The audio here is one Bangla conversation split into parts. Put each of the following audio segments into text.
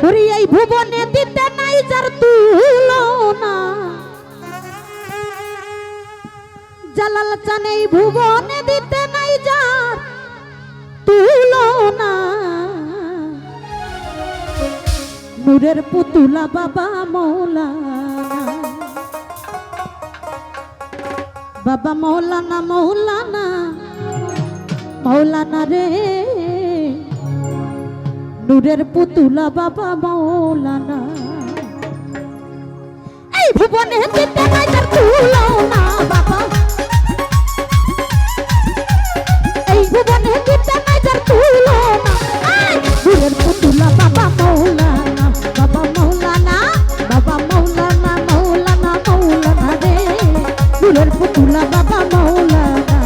ওরে এই ভুবনে দিতে নাই যার তুলনা, জালাল চান এই ভুবনে দিতে নাই যার তুলনা। নূরের পুতুলা বাবা মৌলানা, বাবা মৌলানা মৌলানা মৌলানা রে, নূরের পুতুলা বাবা মৌলানা। এই ভুবনে দিতে নাই যার তুলনা বাবা, এই ভুবনে দিতে নাই যার তুলনা। নূরের পুতুলা বাবা মৌলানা, বাবা মৌলানা বাবা মৌলানা মৌলানা মৌলানা রে, নূরের পুতুলা বাবা মৌলানা।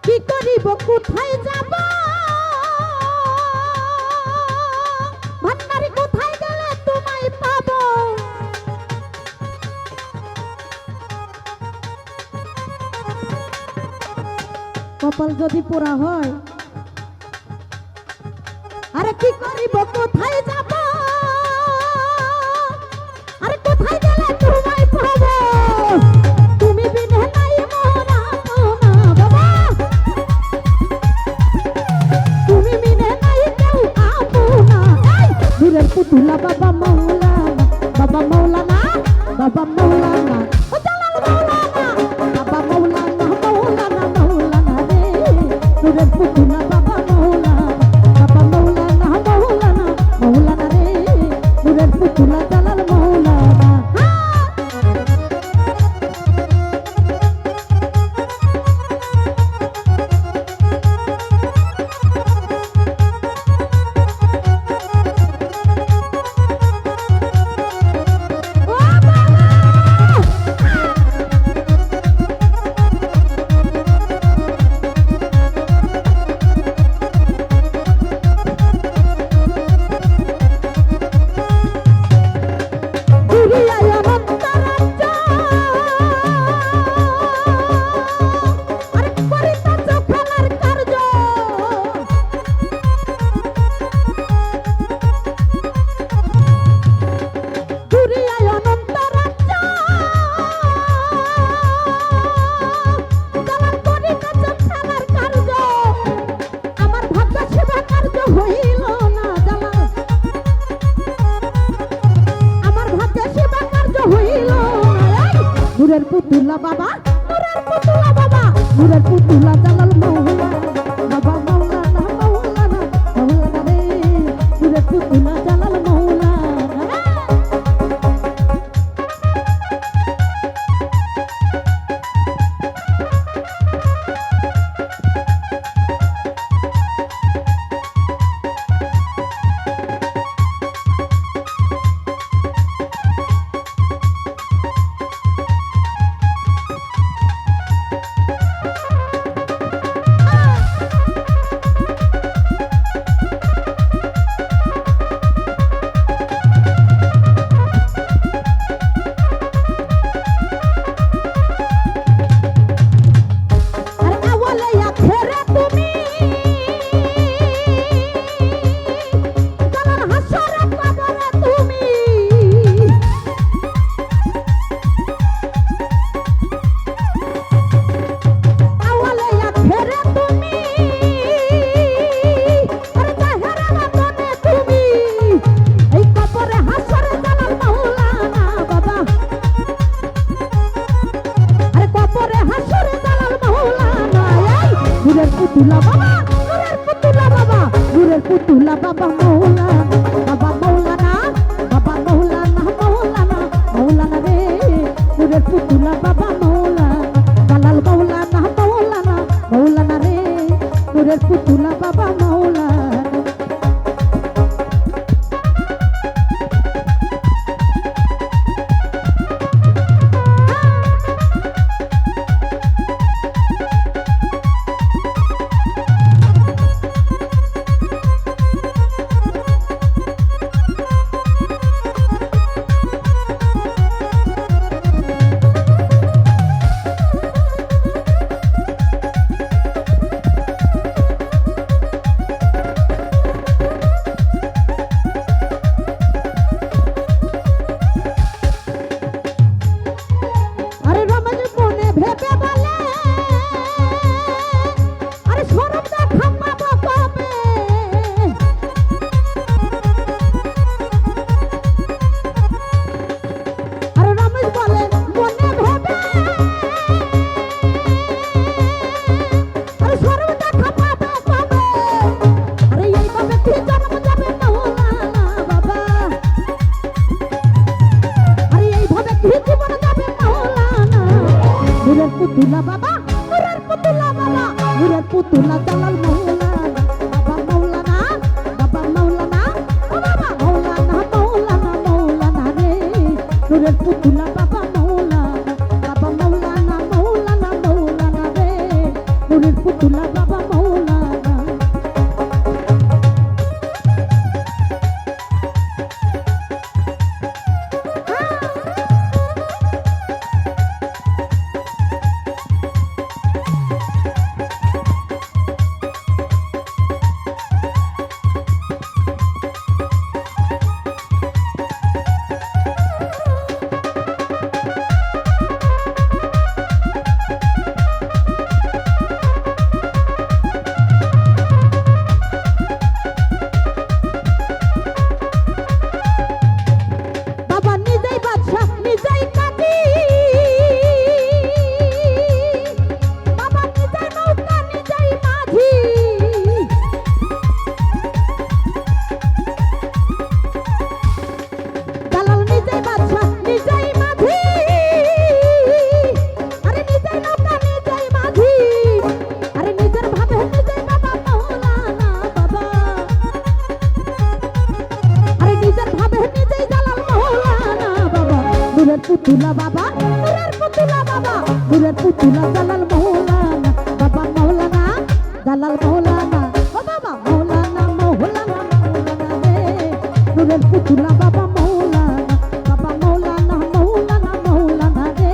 কি করিব কোথায় যাব, ভান্ডারি কোথায় গেলে তোমায় পাব। কপাল যদি পোড়া হয়, আরে কি করিব কোথায় যাব, আরে কোথায় গেলে তোমায় পাব। তুমি বিনে নাই মোরা মোনা বাবা, তুমি বিনে নাই কেউ আপনা। নূরের পুতুলা বাবা মৌলানা, বাবা মৌলানা বাবা মৌলানা, ও জালাল মৌলানা বাবা মৌলানা মৌলানা মৌলানা রে। নূরের পুতুলা বাবা মৌলানা, বাবা মৌলানা পুতুলা বাবা নূরের পুতুলা বাবা নূরের পুতুলা জালাল মাওলানা বাবা মাওলানা মাওলানা মাওলানা রে নূরের পুতুলা জালাল মাওলানা পুতুলা বাবা নূরের পুতুলা বাবা নূরের পুতুলা বাবা মাওলানা বাবা মাওলানা বাবা মাওলানা মাওলানা মাওলানা রে নূরের পুতুলা বাবা মাওলানা জালাল মাওলানা মাওলানা মাওলানা রে নূরের পুতুলা বাবা মাওলানা পুতুলা বাবা নূরের পুতুলা বাবা নূরের পুতুলা জালাল মাওলানা বাবা মাওলানা বাবা মাওলানা বাবা মাওলানা মাওলানা মাওলানা রে নূরের পুতুলা বাবা মাওলানা বাবা মাওলানা মাওলানা মাওলানা রে নূরের পুতুলা বাবা মাওলানা পুতুলা বাবা নূরের পুতুলা বাবা নূরের পুতুলা জালাল মাওলানা বাবা মাওলানা জালাল মাওলানা ও বাবা মাওলানা মাওলানা মাওলানা রে নূরের পুতুলা বাবা মাওলানা বাবা মাওলানা মাওলানা মাওলানা রে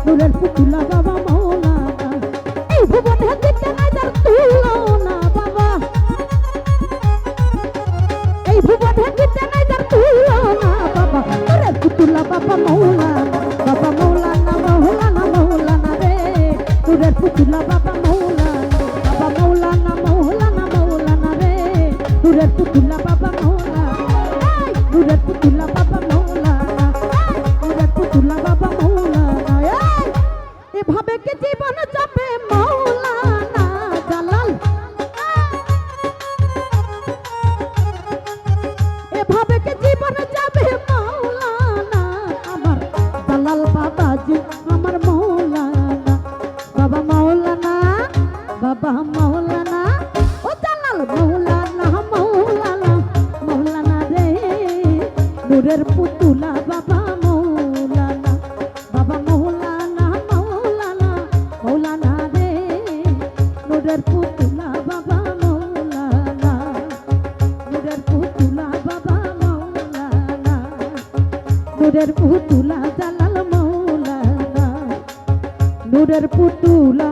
নূরের পুতুলা বাবা মাওলানা এই ভুবনে দিতে নাই যার তুলনা বাবা এই ভুবনে দিতে নাই যার তুলনা বাবা নূরের পুতুলা বাবা মাওলানা বাবা মাওলানা মাওলানা মাওলানা রে নূরের পুতুলা বাবা মাওলানা বাবা মাওলানা মাওলানা মাওলানা রে নূরের পুতুলা বাবা মাওলানা নূরের পুতুলা বাবা মাওলানা নূরের পুতুলা বাবা মাওলানা কি জীবন যাবে মৌলানা জালাল, এভাবে কি জীবন যাবে মৌলানা আমার জালাল বাবাজি আমার মৌলানা বাবা মৌলানা বাবা মৌলানা ও জালাল মৌলানা মৌলানা মৌলানা রে নূরের পুতুলা বাবা মৌলানা বাবা মৌলানা মৌলানা মৌলানা রে নূরের পুতুলা বাবা মৌলানা নূরের পুতুলা বাবা মৌলানা নূরের পুতুলা জালাল মৌলানা নূরের পুতুলা